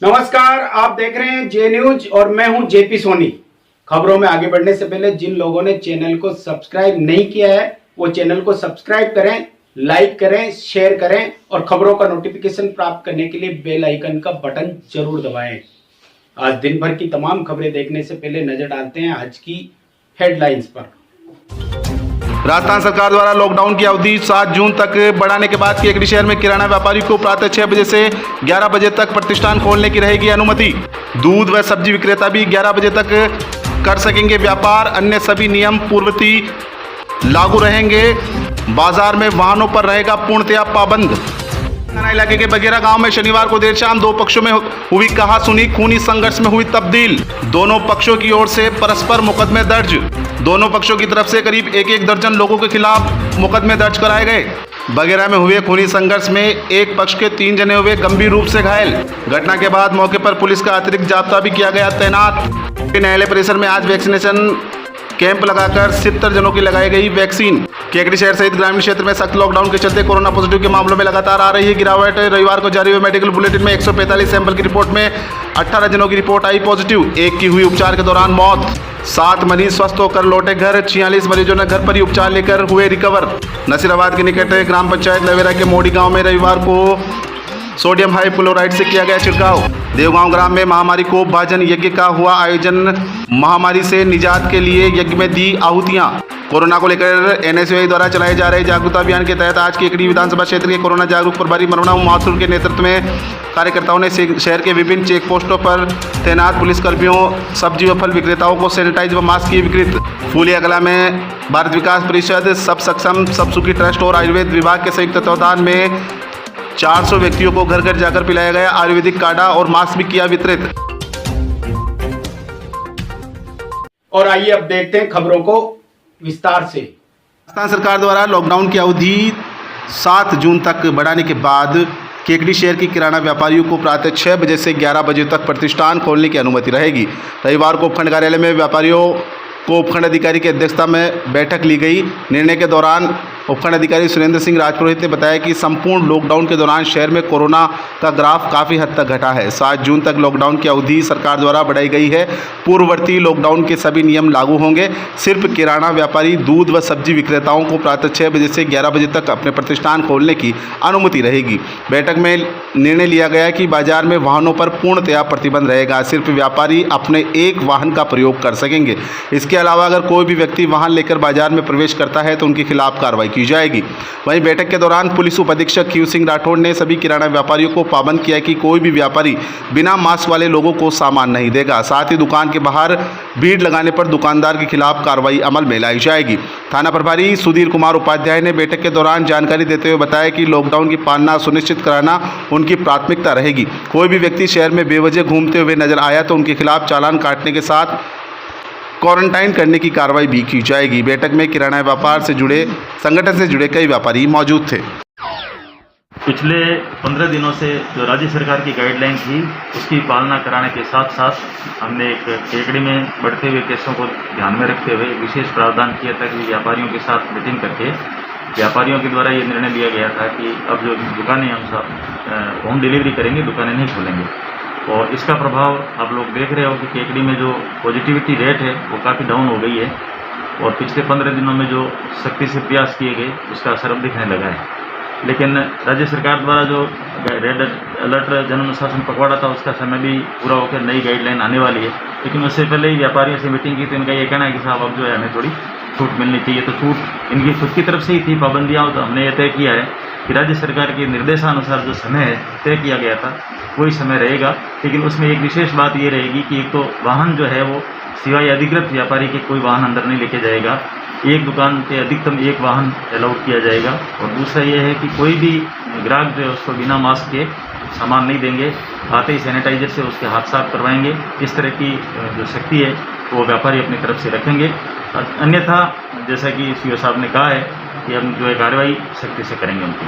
नमस्कार, आप देख रहे हैं जे न्यूज और मैं हूं जेपी सोनी। खबरों में आगे बढ़ने से पहले जिन लोगों ने चैनल को सब्सक्राइब नहीं किया है वो चैनल को सब्सक्राइब करें, लाइक करें, शेयर करें और खबरों का नोटिफिकेशन प्राप्त करने के लिए बेल आइकन का बटन जरूर दबाएं। आज दिन भर की तमाम खबरें देखने से पहले नजर डालते हैं आज की हेडलाइंस पर। राजस्थान सरकार द्वारा लॉकडाउन की अवधि 7 जून तक बढ़ाने के बाद केकड़ी शहर में किराना व्यापारी को प्रातः 6 बजे से 11 बजे तक प्रतिष्ठान खोलने की रहेगी अनुमति। दूध व सब्जी विक्रेता भी 11 बजे तक कर सकेंगे व्यापार। अन्य सभी नियम पूर्ववती लागू रहेंगे। बाजार में वाहनों पर रहेगा पूर्णतया पाबंद। थाना इलाके के बगेरा गांव में शनिवार को देर शाम दो पक्षों में हुई कहासुनी। खूनी संघर्ष में हुई तब्दील। दोनों पक्षों की ओर से परस्पर मुकदमे दर्ज। दोनों पक्षों की तरफ से करीब एक दर्जन लोगों के खिलाफ मुकदमे दर्ज कराए गए। बगेरा में हुए खूनी संघर्ष में एक पक्ष के 3 जने हुए गंभीर रूप से घायल। घटना के बाद मौके पर पुलिस का अतिरिक्त जाब्ता भी किया गया तैनात। न्यायालय परिसर में आज वैक्सीनेशन कैंप लगाकर 70 जनों की लगाई गई वैक्सीन। केकड़ी शहर सहित ग्रामीण क्षेत्र में सख्त लॉकडाउन के चलते कोरोना पॉजिटिव के मामलों में लगातार आ रही है गिरावट। रविवार को जारी हुए मेडिकल बुलेटिन में 145 सैंपल की रिपोर्ट में 18 जनों की रिपोर्ट आई पॉजिटिव। एक की हुई उपचार के दौरान मौत। 7 मरीज स्वस्थ होकर लौटे घर। 46 मरीजों ने घर पर ही उपचार लेकर हुए रिकवर। नसीराबाद के निकट ग्राम पंचायत लवेरा के मोड़ी गाँव में रविवार को सोडियम हाइपोक्लोराइड से किया गया छिड़काव। देवगांव ग्राम में महामारी कोप भाजन यज्ञ का हुआ आयोजन। महामारी से निजात के लिए यज्ञ में दी आहुतियां। कोरोना को लेकर एनएसयूआई द्वारा चलाए जा रहे जागरूकता अभियान के तहत आज केकड़ी विधानसभा क्षेत्र के कोरोना जागरूक प्रभारी मरवना माथुर के नेतृत्व में कार्यकर्ताओं ने शहर के विभिन्न चेक पोस्टों पर तैनात पुलिसकर्मियों, सब्जी व फल विक्रेताओं को सैनिटाइज व मास्क की विकृत। फूलिया कला में भारत विकास परिषद, सब सक्षम, सब सुखी ट्रस्ट और आयुर्वेद विभाग के संयुक्त तत्वावधान में 400 व्यक्तियों को घर घर जाकर पिलाया गया आयुर्वेदिक काढ़ा और मास्क भी किया वितरित। और आइए अब देखते हैं खबरों को विस्तार से। राजस्थान सरकार द्वारा लॉकडाउन की अवधि 7 जून तक बढ़ाने के बाद केकड़ी शहर के किराना व्यापारियों को प्रातः 6 बजे से 11 बजे तक प्रतिष्ठान खोलने की अनुमति रहेगी। रविवार को उपखंड कार्यालय में व्यापारियों को उपखंड अधिकारी की अध्यक्षता में बैठक ली गई। निर्णय के दौरान उपखंड अधिकारी सुरेंद्र सिंह राजपुरोहित ने बताया कि संपूर्ण लॉकडाउन के दौरान शहर में कोरोना का ग्राफ काफ़ी हद तक घटा है। 7 जून तक लॉकडाउन की अवधि सरकार द्वारा बढ़ाई गई है। पूर्ववर्ती लॉकडाउन के सभी नियम लागू होंगे। सिर्फ किराना व्यापारी, दूध व सब्जी विक्रेताओं को प्रातः 6 बजे से 11 बजे तक अपने प्रतिष्ठान खोलने की अनुमति रहेगी। बैठक में निर्णय लिया गया कि बाजार में वाहनों पर पूर्णतया प्रतिबंध रहेगा। सिर्फ व्यापारी अपने एक वाहन का प्रयोग कर सकेंगे। इसके अलावा अगर कोई भी व्यक्ति वाहन लेकर बाजार में प्रवेश करता है तो उनके खिलाफ कार्रवाई की जाएगी। वहीं बैठक के दौरान पुलिस उप अधीक्षक क्यू सिंह राठौड़ ने सभी किराना व्यापारियों को पाबंद किया कि कोई भी व्यापारी बिना मास्क वाले लोगों को सामान नहीं देगा। साथ ही दुकान के बाहर भीड़ लगाने पर दुकानदार के खिलाफ कार्रवाई अमल में लाई जाएगी। थाना प्रभारी सुधीर कुमार उपाध्याय ने बैठक के दौरान जानकारी देते हुए बताया कि लॉकडाउन की पालना सुनिश्चित कराना उनकी प्राथमिकता रहेगी। कोई भी व्यक्ति शहर में बेवजह घूमते हुए नजर आया तो उनके खिलाफ चालान काटने के साथ क्वारंटाइन करने की कार्रवाई भी की जाएगी। बैठक में किराना व्यापार से जुड़े संगठन से जुड़े कई व्यापारी मौजूद थे। पिछले 15 दिनों से जो राज्य सरकार की गाइडलाइन थी उसकी पालना कराने के साथ साथ हमने एक केकड़ी में बढ़ते हुए केसों को ध्यान में रखते हुए विशेष प्रावधान किया था कि व्यापारियों के साथ मीटिंग करके व्यापारियों के द्वारा ये निर्णय लिया गया था कि अब जो दुकानें हम होम डिलीवरी करेंगे, दुकानें नहीं खोलेंगे। और इसका प्रभाव आप लोग देख रहे हो कि केकड़ी में जो पॉजिटिविटी रेट है वो काफ़ी डाउन हो गई है और पिछले 15 दिनों में जो सख्ती से प्रयास किए गए उसका असर अब दिखने लगा है। लेकिन राज्य सरकार द्वारा जो रेड अलर्ट जन अनुशासन पखवाड़ा था उसका समय भी पूरा होकर नई गाइडलाइन आने वाली है। लेकिन उससे पहले ही व्यापारियों से मीटिंग की तो इनका ये कहना है कि साहब अब जो है हमें थोड़ी छूट मिलनी चाहिए। तो छूट इनकी खुद की तरफ से ही थी पाबंदियाँ। तो हमने ये तय किया है कि राज्य सरकार के निर्देशानुसार जो समय है तय किया गया था वही समय रहेगा। लेकिन उसमें एक विशेष बात ये रहेगी कि एक तो वाहन जो है वो सिवाय अधिकृत व्यापारी के कोई वाहन अंदर नहीं लेके जाएगा। एक दुकान पे अधिकतम एक वाहन अलाउड किया जाएगा। और दूसरा ये है कि कोई भी ग्राहक जो है उसको बिना मास्क के सामान नहीं देंगे। आते ही सैनिटाइजर से उसके हाथ साफ करवाएंगे। इस तरह की जो शक्ति है वो व्यापारी अपनी तरफ से रखेंगे। अन्यथा जैसा कि सीओ साहब ने कहा है कि हम जो है कार्रवाई सख्ती से करेंगे उनकी।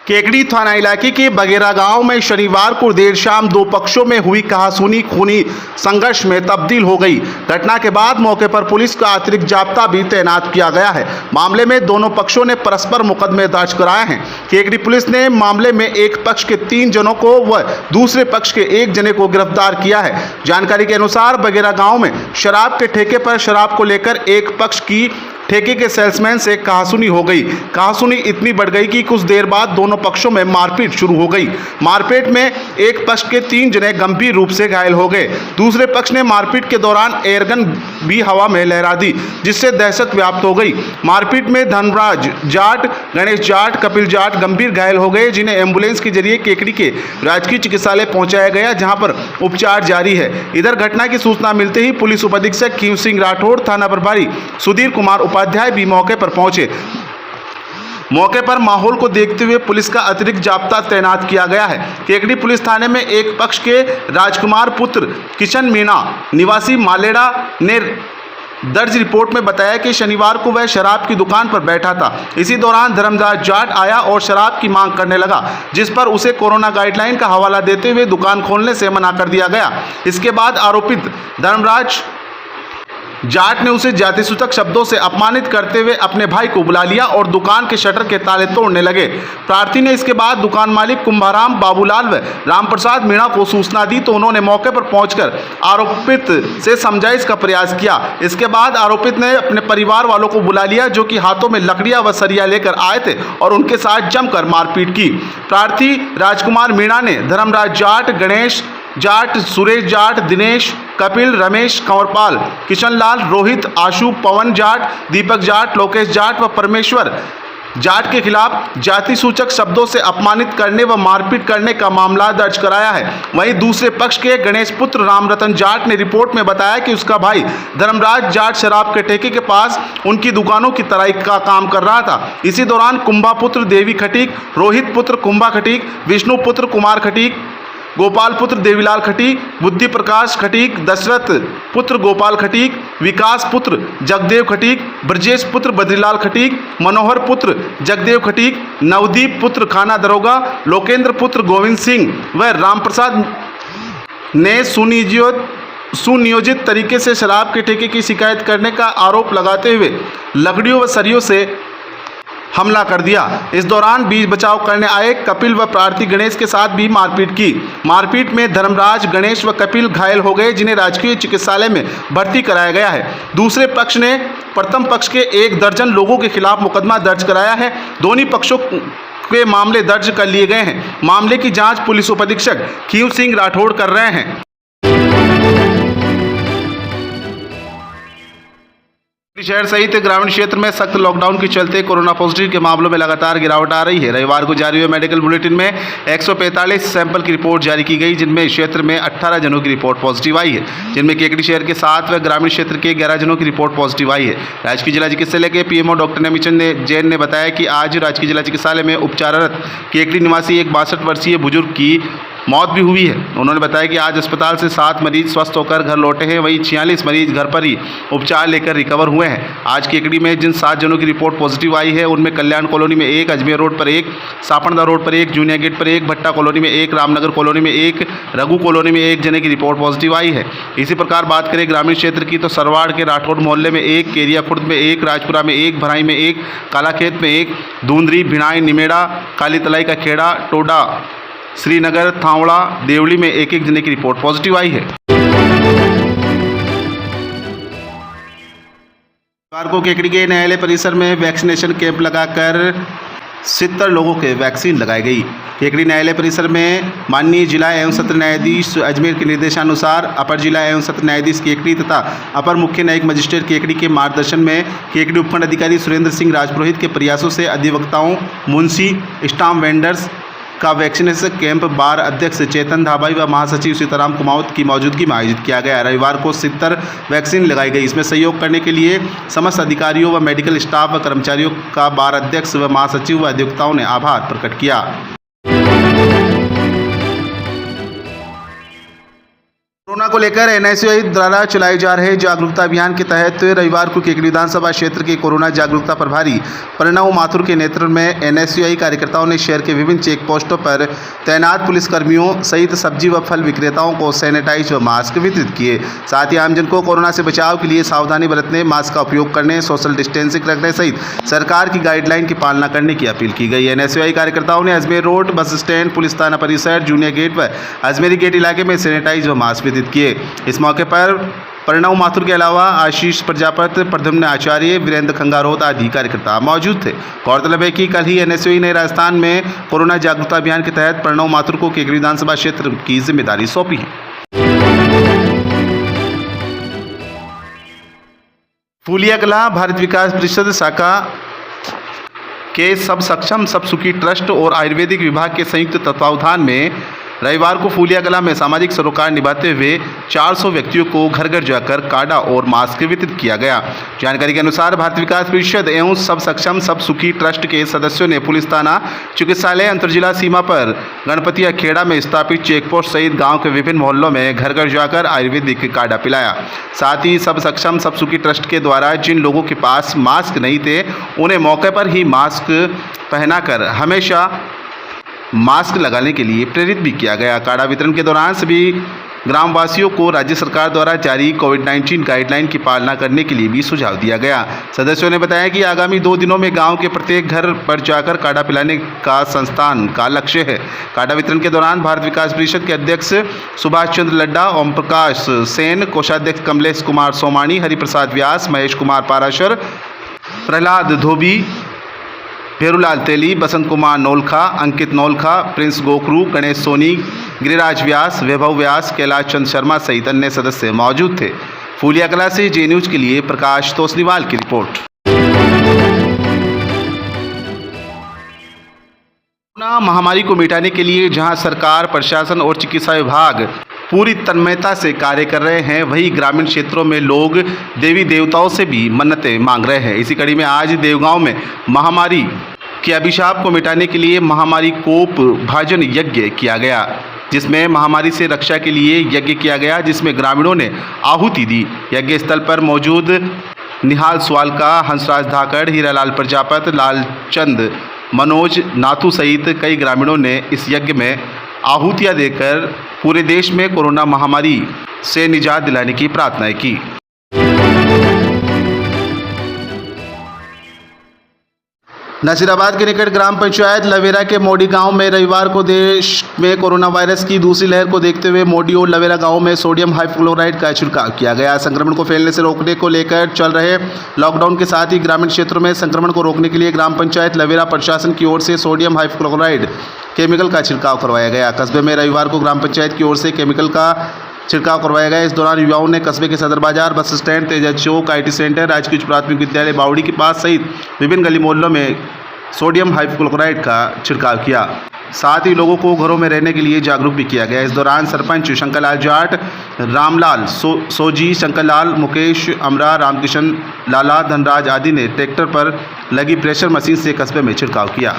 केकड़ी थाना इलाके के बगेरा गांव में शनिवार को देर शाम दो पक्षों में हुई कहासुनी खूनी संघर्ष में तब्दील हो गई। घटना के बाद मौके पर पुलिस का अतिरिक्त जाब्ता भी तैनात किया गया है। मामले में दोनों पक्षों ने परस्पर मुकदमे दर्ज कराए हैं। केकड़ी पुलिस ने मामले में एक पक्ष के 3 जनों को व दूसरे पक्ष के 1 जने को गिरफ्तार किया है। जानकारी के अनुसार बगेरा गाँव में शराब के ठेके पर शराब को लेकर एक पक्ष की ठेके के सेल्समैन से कहासुनी हो गई। कहासुनी इतनी बढ़ गई कि कुछ देर बाद दोनों पक्षों में मारपीट शुरू हो गई। मारपीट में एक पक्ष के 3 जने गंभीर रूप से घायल हो गए। दूसरे पक्ष ने मारपीट के दौरान एयरगन भी हवा में लहरा दी, जिससे दहशत व्याप्त हो गई। मारपीट में धर्मराज जाट, गणेश जाट, कपिल जाट गंभीर घायल हो गए, जिन्हें एम्बुलेंस के जरिए केकड़ी के राजकीय चिकित्सालय पहुंचाया गया, जहां पर उपचार जारी है। इधर घटना की सूचना मिलते ही पुलिस उपाधीक्षक कीव सिंह राठौड़, थाना प्रभारी सुधीर कुमार उपाध्याय भी मौके पर पहुंचे। मौके पर माहौल को देखते हुए पुलिस का अतिरिक्त जाब्ता तैनात किया गया है। केकड़ी पुलिस थाने में एक पक्ष के राजकुमार पुत्र किशन मीणा निवासी मालेड़ा ने दर्ज रिपोर्ट में बताया कि शनिवार को वह शराब की दुकान पर बैठा था। इसी दौरान धर्मराज जाट आया और शराब की मांग करने लगा, जिस पर उसे कोरोना गाइडलाइन का हवाला देते हुए दुकान खोलने से मना कर दिया गया। इसके बाद आरोपित धर्मराज जाट ने उसे जाति सूचक शब्दों से अपमानित करते हुए अपने भाई को बुला लिया और दुकान के शटर के ताले तोड़ने लगे। प्रार्थी ने इसके बाद दुकान मालिक कुंभाराम, बाबूलाल व रामप्रसाद मीणा को सूचना दी, तो उन्होंने मौके पर पहुंचकर आरोपित से समझाइश का प्रयास किया। इसके बाद आरोपित ने अपने परिवार वालों को बुला लिया, जो कि हाथों में लकड़ियां व सरिया लेकर आए थे, और उनके साथ जमकर मारपीट की। प्रार्थी राजकुमार मीणा ने धर्मराज जाट, गणेश जाट, सुरेश जाट, दिनेश, कपिल, रमेश, कंवरपाल, किशनलाल, रोहित, आशु, पवन जाट, दीपक जाट, लोकेश जाट व परमेश्वर जाट के खिलाफ जाति सूचक शब्दों से अपमानित करने व मारपीट करने का मामला दर्ज कराया है। वहीं दूसरे पक्ष के गणेश पुत्र रामरतन जाट ने रिपोर्ट में बताया कि उसका भाई धर्मराज जाट शराब के ठेके के पास उनकी दुकानों की तराई का काम कर रहा था। इसी दौरान कुंभा पुत्र देवी खटीक, रोहित पुत्र कुंभा खटीक, विष्णु पुत्र कुमार खटीक, गोपाल पुत्र देवीलाल खटीक, बुद्धि प्रकाश खटीक, दशरथ पुत्र गोपाल खटीक, विकास पुत्र जगदेव खटीक, ब्रजेश पुत्र बद्रीलाल खटीक, मनोहर पुत्र जगदेव खटीक, नवदीप पुत्र खाना दरोगा, लोकेंद्र पुत्र गोविंद सिंह व रामप्रसाद ने सुनियोजित तरीके से शराब के ठेके की शिकायत करने का आरोप लगाते हुए लकड़ियों व सरियों से हमला कर दिया। इस दौरान बीच बचाव करने आए कपिल व प्रार्थी गणेश के साथ भी मारपीट की। मारपीट में धर्मराज, गणेश व कपिल घायल हो गए, जिन्हें राजकीय चिकित्सालय में भर्ती कराया गया है। दूसरे पक्ष ने प्रथम पक्ष के 1 दर्जन लोगों के खिलाफ मुकदमा दर्ज कराया है। दोनों पक्षों के मामले दर्ज कर लिए गए हैं। मामले की जांच पुलिस उपाधीक्षक कीव सिंह राठौड़ कर रहे हैं। शहर सहित ग्रामीण क्षेत्र में सख्त लॉकडाउन के चलते कोरोना पॉजिटिव के मामलों में लगातार गिरावट आ रही है। रविवार को जारी हुए मेडिकल बुलेटिन में 145 सैंपल की रिपोर्ट जारी की गई, जिनमें क्षेत्र में 18 जनों की रिपोर्ट पॉजिटिव आई है, जिनमें केकड़ी शहर के 7 व ग्रामीण क्षेत्र के 11 जनों की रिपोर्ट पॉजिटिव आई है। राजकीय जिला चिकित्सालय के पीएमओ डॉक्टर नमिचंद जैन ने बताया कि आज राजकीय जिला चिकित्सालय में उपचाररत केकड़ी निवासी एक 62 वर्षीय बुजुर्ग की मौत भी हुई है। उन्होंने बताया कि आज अस्पताल से 7 मरीज स्वस्थ होकर घर लौटे हैं, वहीं 46 मरीज घर पर ही उपचार लेकर रिकवर हुए हैं। आज केकड़ी में जिन 7 जनों की रिपोर्ट पॉजिटिव आई है, उनमें कल्याण कॉलोनी में 1, अजमेर रोड पर 1, सापड़दा रोड पर 1, जूनियर गेट पर 1, भट्टा कॉलोनी में 1, रामनगर कॉलोनी में 1, रघु कॉलोनी में 1 जने की रिपोर्ट पॉजिटिव आई है। इसी प्रकार बात करें ग्रामीण क्षेत्र की, तो सरवाड़ के राठौड़ मोहल्ले में 1, केरिया खुर्द में 1, राजपुरा में 1, भराई में 1, कालाखेत में 1, धुंधरी, भिणाई, निमेड़ा, काली तलाई का खेड़ा, टोडा, श्रीनगर, थावड़ा, देवली में 1-1 जने की रिपोर्ट पॉजिटिव आई है। रविवार को केकड़ी के न्यायालय परिसर में वैक्सीनेशन कैंप लगाकर 70 लोगों के वैक्सीन लगाई गई। केकड़ी न्यायालय परिसर में माननीय जिला एवं सत्र न्यायाधीश अजमेर के निर्देशानुसार अपर जिला एवं सत्र न्यायाधीश केकड़ी तथा अपर मुख्य न्यायिक मजिस्ट्रेट केकड़ी के मार्गदर्शन में केकड़ी उपखंड अधिकारी सुरेंद्र सिंह राजपुरोहित के प्रयासों से अधिवक्ताओं, मुंशी, स्टाम्प वेंडर्स का वैक्सीनेशन कैंप बार अध्यक्ष चेतन धाबाई व महासचिव सीताराम कुमावत की मौजूदगी में आयोजित किया गया। रविवार को 70 वैक्सीन लगाई गई। इसमें सहयोग करने के लिए समस्त अधिकारियों व मेडिकल स्टाफ व कर्मचारियों का बार अध्यक्ष व महासचिव व अधिवक्ताओं ने आभार प्रकट किया। कोरोना को लेकर एनएसयूआई द्वारा चलाए जा रहे जागरूकता अभियान के तहत रविवार को केकड़ी विधानसभा क्षेत्र के कोरोना जागरूकता प्रभारी प्रणव माथुर के नेतृत्व में एनएसयूआई कार्यकर्ताओं ने शहर के विभिन्न चेक पोस्टों पर तैनात पुलिसकर्मियों सहित सब्जी व फल विक्रेताओं को सैनिटाइज व मास्क वितरित किए। साथ ही आमजन को कोरोना से बचाव के लिए सावधानी बरतने, मास्क का उपयोग करने, सोशल डिस्टेंसिंग रखने सहित सरकार की गाइडलाइन की पालना करने की अपील की गई। एनएसयूआई कार्यकर्ताओं ने Ajmer road, bus stand, police थाना परिसर, जूनियर गेट व अजमेरी गेट इलाके में सैनिटाइज व मास्क वितरित किए। इस मौके पर प्रणव माथुर के अलावा आशीष प्रजापति, प्रद्युम्न आचार्य, वीरेंद्र खंगारोत आदि कार्यकर्ता मौजूद थे। गौरतलब है कि कल ही एनएसयूआई ने राजस्थान में कोरोना जागरूकता अभियान के तहत प्रणव माथुर को केकड़ी विधानसभा क्षेत्र की जिम्मेदारी सौंपी है। फूलिया कला भारत विकास परिषद शाखा के सब सक्षम सब सुखी ट्रस्ट और आयुर्वेदिक विभाग के संयुक्त तत्वावधान में रविवार को फूलिया कला में सामाजिक सरोकार निभाते हुए 400 व्यक्तियों को घर घर जाकर काढ़ा और मास्क वितरित किया गया। जानकारी के अनुसार भारत विकास परिषद एवं सब सक्षम सब सुखी ट्रस्ट के सदस्यों ने पुलिस थाना, चिकित्सालय, अंतरजिला सीमा पर गणपति खेड़ा में स्थापित चेकपोस्ट सहित गांव के विभिन्न मोहल्लों में घर घर जाकर आयुर्वेदिक काढ़ा पिलाया। साथ ही सब सक्षम सब सुखी ट्रस्ट के द्वारा जिन लोगों के पास मास्क नहीं थे उन्हें मौके पर ही मास्क पहनाकर हमेशा मास्क लगाने के लिए प्रेरित भी किया गया। काढ़ा वितरण के दौरान सभी ग्रामवासियों को राज्य सरकार द्वारा जारी कोविड-19 गाइडलाइन की पालना करने के लिए भी सुझाव दिया गया। सदस्यों ने बताया कि आगामी 2 दिनों में गांव के प्रत्येक घर पर जाकर काढ़ा पिलाने का संस्थान का लक्ष्य है। काढ़ा वितरण के दौरान भारत विकास परिषद के अध्यक्ष सुभाष चंद्र लड्डा, ओम प्रकाश सेन, कोषाध्यक्ष कमलेश कुमार सोमानी, हरिप्रसाद व्यास, महेश कुमार पाराशर, प्रहलाद धोबी, भेरूलाल तेली, बसंत कुमार नौलखा, अंकित नौलखा, प्रिंस गोखरू, गणेश सोनी, गिरिराज व्यास, वैभव व्यास, कैलाश चंद शर्मा सहित अन्य सदस्य मौजूद थे। फूलिया कला से जे न्यूज के लिए प्रकाश तोसनीवाल की रिपोर्ट। कोरोना महामारी को मिटाने के लिए जहां सरकार, प्रशासन और चिकित्सा विभाग पूरी तन्मयता से कार्य कर रहे हैं, वहीं ग्रामीण क्षेत्रों में लोग देवी देवताओं से भी मन्नतें मांग रहे हैं। इसी कड़ी में आज देवगांव में महामारी के अभिशाप को मिटाने के लिए महामारी कोप भाजन यज्ञ किया गया, जिसमें महामारी से रक्षा के लिए यज्ञ किया गया, जिसमें ग्रामीणों ने आहुति दी। यज्ञ स्थल पर मौजूद निहाल स्वालका, हंसराज धाकड़, हीरालाल प्रजापति, लालचंद, मनोज नाथू सहित कई ग्रामीणों ने इस यज्ञ में आहुतियाँ देकर पूरे देश में कोरोना महामारी से निजात दिलाने की प्रार्थनाएं की। नासिराबाद के निकट ग्राम पंचायत लवेरा के मोडी गांव में रविवार को देश में कोरोना वायरस की दूसरी लहर को देखते हुए मोडी और लवेरा गांव में सोडियम हाइपोक्लोराइड का छिड़काव किया गया। संक्रमण को फैलने से रोकने को लेकर चल रहे लॉकडाउन के साथ ही ग्रामीण क्षेत्रों में संक्रमण को रोकने के लिए ग्राम पंचायत लवेरा प्रशासन की ओर से सोडियम हाइपोक्लोराइड केमिकल का छिड़काव करवाया गया। कस्बे में रविवार को ग्राम पंचायत की ओर से केमिकल का छिड़काव करवाया गया। इस दौरान युवाओं ने कस्बे के सदर बाजार, bus stand, Teja Chowk, IT centre, राजकीय उच्च प्राथमिक विद्यालय बावड़ी के पास सहित विभिन्न गली मोहल्लों में सोडियम हाइपोक्लोराइड का छिड़काव किया। साथ ही लोगों को घरों में रहने के लिए जागरूक भी किया गया। इस दौरान सरपंच शंकरलाल जाट, रामलाल सोजी, शंकरलाल, मुकेश अमरा, रामकिशन लाला, धनराज आदि ने ट्रैक्टर पर लगी प्रेशर मशीन से कस्बे में छिड़काव किया।